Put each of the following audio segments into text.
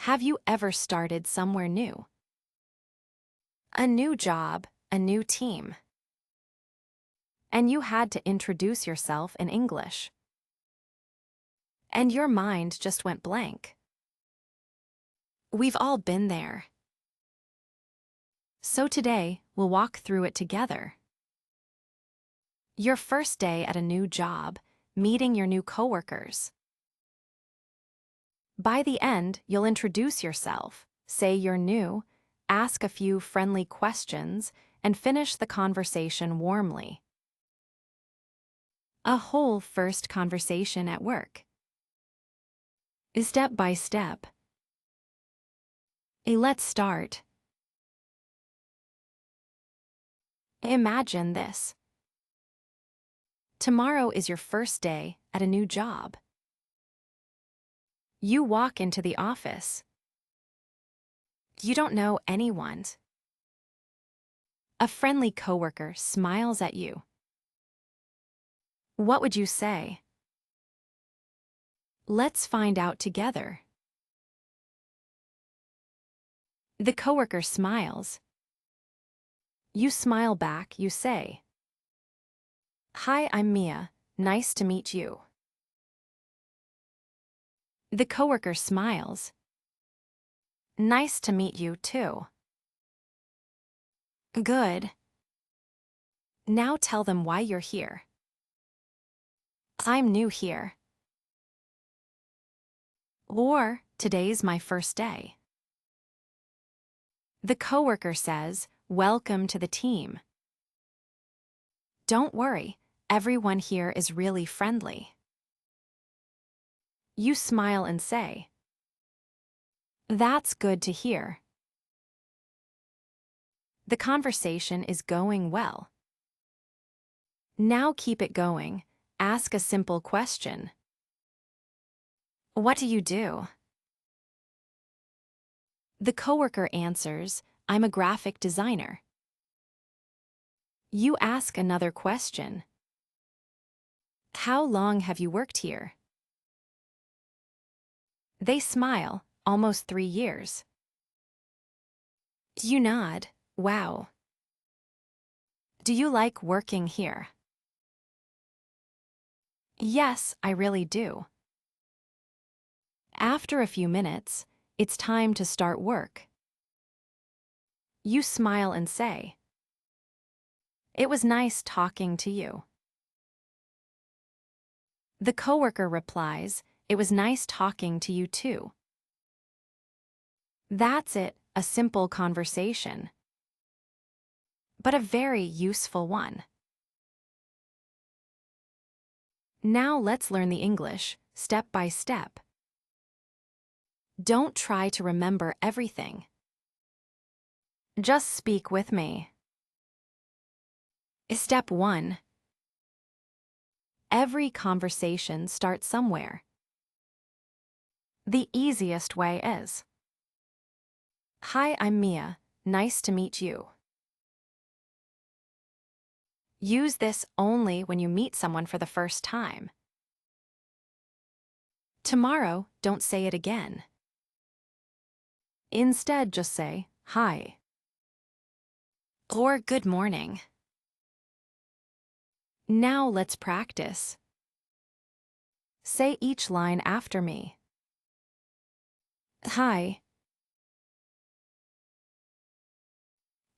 Have you ever started somewhere new? A new job, a new team. And you had to introduce yourself in English. And your mind just went blank. We've all been there. So today, we'll walk through it together. Your first day at a new job, meeting your new coworkers. By the end, you'll introduce yourself, say you're new, ask a few friendly questions, and finish the conversation warmly. A whole first conversation at work. Step by step. Let's start. Imagine this. Tomorrow is your first day at a new job. You walk into the office. You don't know anyone. A friendly coworker smiles at you. What would you say? Let's find out together. The coworker smiles. You smile back, you say, "Hi, I'm Mia. Nice to meet you." The coworker smiles. "Nice to meet you, too." Good. Now tell them why you're here. I'm new here. Or, today's my first day. The coworker says, "Welcome to the team." Don't worry, everyone here is really friendly. You smile and say, "That's good to hear." The conversation is going well. Now keep it going. Ask a simple question. What do you do? The coworker answers, "I'm a graphic designer." You ask another question. How long have you worked here? They smile, almost 3 years. You nod, wow. Do you like working here? Yes, I really do. After a few minutes, it's time to start work. You smile and say, "It was nice talking to you." The coworker replies, "It was nice talking to you too." That's it, a simple conversation. But a very useful one. Now let's learn the English, step by step. Don't try to remember everything. Just speak with me. Step 1. Every conversation starts somewhere. The easiest way is, "Hi, I'm Mia. Nice to meet you." Use this only when you meet someone for the first time. Tomorrow, don't say it again. Instead, just say, "Hi." Or "Good morning." Now let's practice. Say each line after me. Hi.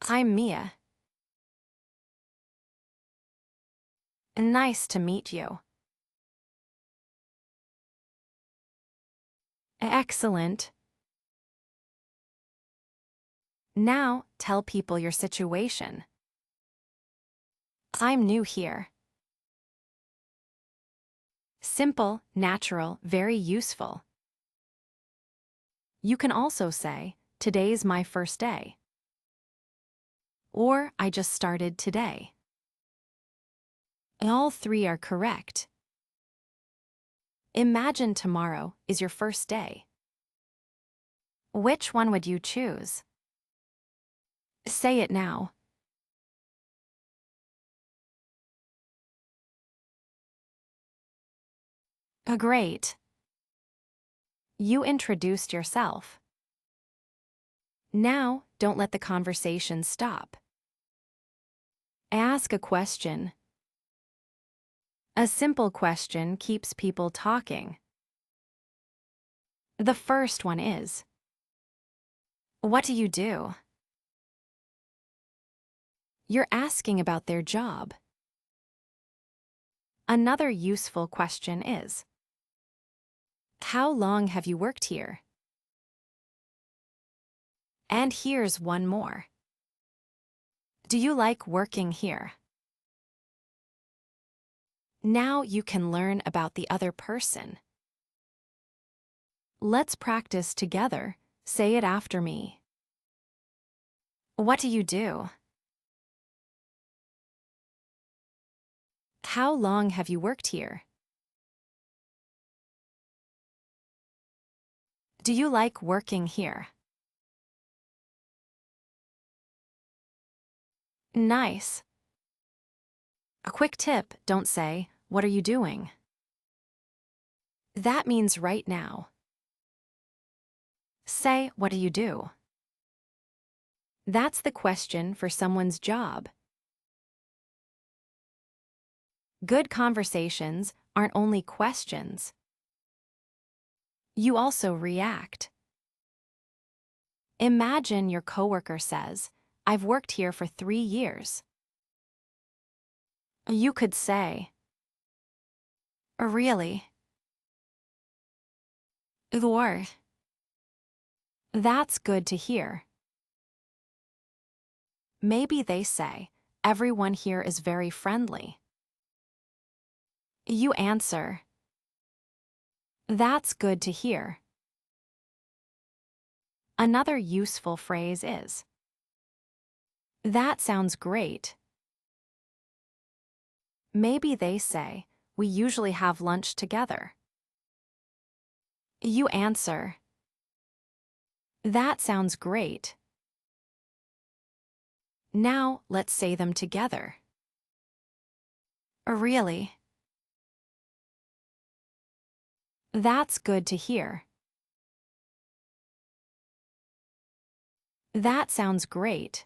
I'm Mia. Nice to meet you. Excellent. Now tell people your situation. I'm new here. Simple, natural, very useful. You can also say, "Today's my first day." Or, "I just started today." All three are correct. Imagine tomorrow is your first day. Which one would you choose? Say it now. Great. You introduced yourself. Now, don't let the conversation stop. Ask a question. A simple question keeps people talking. The first one is, what do you do? You're asking about their job. Another useful question is, how long have you worked here? And here's one more. Do you like working here? Now you can learn about the other person. Let's practice together. Say it after me. What do you do? How long have you worked here? Do you like working here? Nice. A quick tip, don't say, what are you doing? That means right now. Say, what do you do? That's the question for someone's job. Good conversations aren't only questions. You also react. Imagine your coworker says, I've worked here for 3 years. You could say, really? Or, that's good to hear. Maybe they say, everyone here is very friendly. You answer, that's good to hear. Another useful phrase is, that sounds great. Maybe they say, we usually have lunch together. You answer, that sounds great. Now let's say them together. Really? That's good to hear. That sounds great.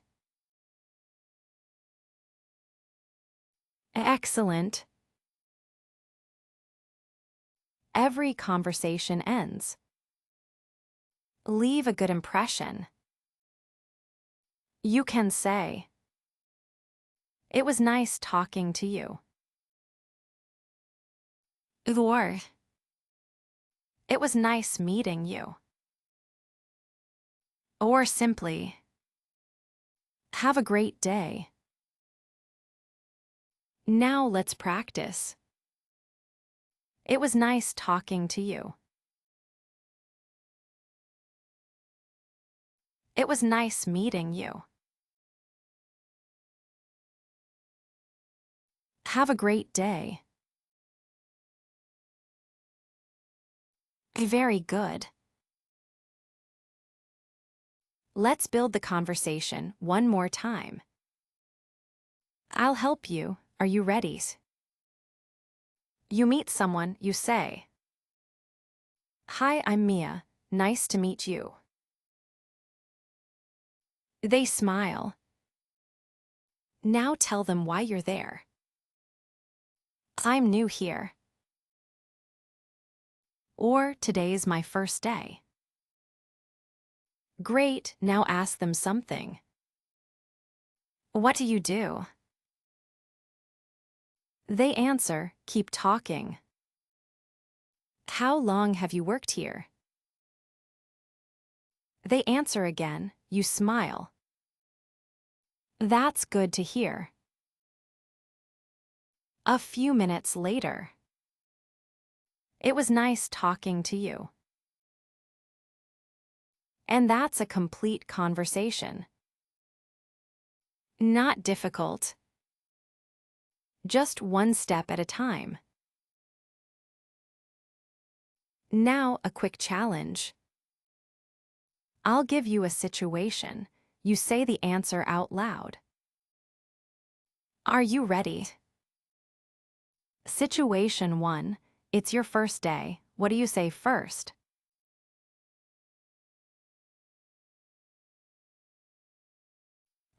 Excellent. Every conversation ends. Leave a good impression. You can say, it was nice talking to you. Or, it was nice meeting you. Or simply, have a great day. Now let's practice. It was nice talking to you. It was nice meeting you. Have a great day. Very good. Let's build the conversation one more time. I'll help you. Are you ready? You meet someone, you say, hi, I'm Mia. Nice to meet you. They smile. Now tell them why you're there. I'm new here. Or today's my first day. Great, now ask them something. What do you do? They answer, keep talking. How long have you worked here? They answer again, you smile. That's good to hear. A few minutes later. It was nice talking to you. And that's a complete conversation. Not difficult. Just one step at a time. Now a quick challenge. I'll give you a situation. You say the answer out loud. Are you ready? Situation 1. It's your first day. What do you say first?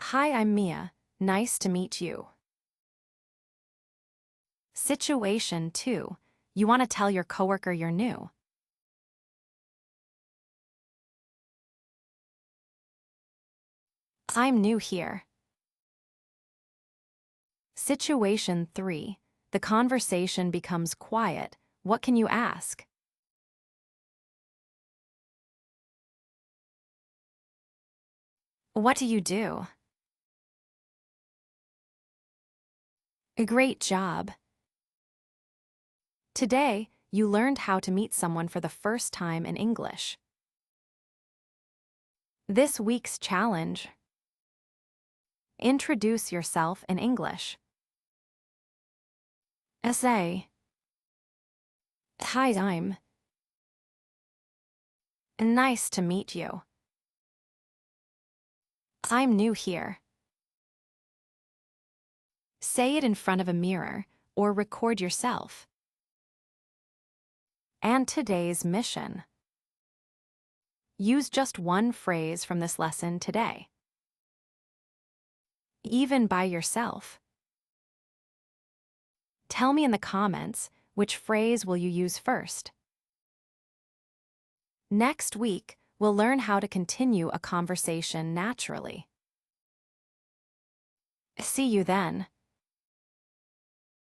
Hi, I'm Mia. Nice to meet you. Situation 2. You want to tell your coworker you're new. I'm new here. Situation 3. The conversation becomes quiet. What can you ask? What do you do? A great job. Today, you learned how to meet someone for the first time in English. This week's challenge. Introduce yourself in English. Essay. Hi, I'm. Nice to meet you. I'm new here. Say it in front of a mirror or record yourself. And today's mission. Use just one phrase from this lesson today. Even by yourself. Tell me in the comments which phrase will you use first. Next week, we'll learn how to continue a conversation naturally. See you then.